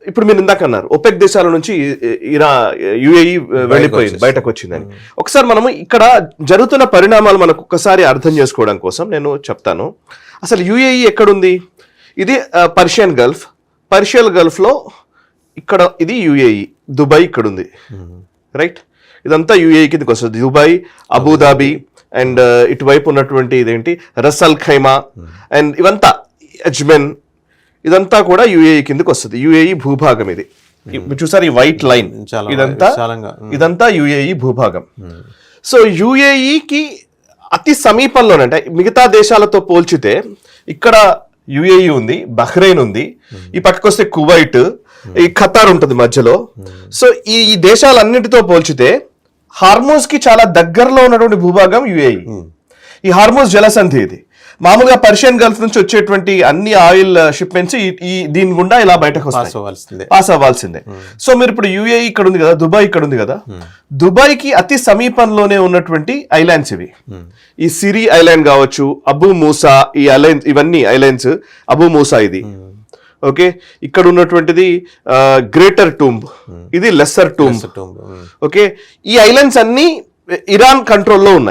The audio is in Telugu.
ఇప్పుడు మీరు ఇందాక అన్నారు ఒపెక్ దేశాల నుంచి యుఏఈ వెళ్ళిపోయింది, బయటకు వచ్చిందని. ఒకసారి మనము ఇక్కడ జరుగుతున్న పరిణామాలు మనకు ఒక్కసారి అర్థం చేసుకోవడం కోసం నేను చెప్తాను. అసలు యుఏఈ ఎక్కడుంది? ఇది పర్షియన్ గల్ఫ్లో ఇక్కడ ఇది యుఏఈ. దుబాయ్ ఇక్కడ ఉంది, రైట్? ఇదంతా యుఏఈ కిందకి వస్తుంది. దుబాయ్, అబుదాబి అండ్ ఇటువైపు ఉన్నటువంటి ఇదేంటి రసల్ ఖైమా అండ్ ఇవంతా అజ్మెన్, ఇదంతా కూడా యుఏఈ కిందకి వస్తుంది. యుఏఈ భూభాగం ఇది. చూసారు ఈ వైట్ లైన్, ఇదంతా యుఏఈ భూభాగం. సో యుఏఈకి అతి సమీపంలోనే, అంటే మిగతా దేశాలతో పోల్చితే ఇక్కడ యుఏఈ ఉంది, బహ్రెయిన్ ఉంది, ఈ పక్కకొస్తే కువైట్, ఈ ఖతార్ ఉంటుంది మధ్యలో. సో ఈ దేశాలన్నిటితో పోల్చితే హార్మోజ్ కి చాలా దగ్గరలో ఉన్నటువంటి భూభాగం యుఏఈ. ఈ హార్మోజ్ జలసంధి ఇది. మామూలుగా పర్షియన్ గల్ఫ్ నుంచి వచ్చేటువంటి అన్ని ఆయిల్ షిప్మెంట్స్ ఈ దీని గుండా ఇలా బయటకు పాస్ అవ్వాల్సిందే. సో మీరు ఇప్పుడు యుఏఈ ఇక్కడ ఉంది కదా, దుబాయ్ ఇక్కడ ఉంది కదా, దుబాయ్ కి అతి సమీపంలోనే ఉన్నటువంటి ఐలాండ్స్ ఇవి. ఈ సిరి ఐలాండ్ కావచ్చు, అబు మూసా, ఈ ఐలాండ్స్, ఇవన్నీ ఐలాండ్స్. అబు మూసా ఇది, ఓకే. ఇక్కడ ఉన్నటువంటిది గ్రేటర్ టూంబ్, ఇది లెస్సర్ టూంబ్, ఓకే. ఈ ఐలాండ్స్ అన్ని ఇరాన్ కంట్రోల్లో ఉన్నాయి.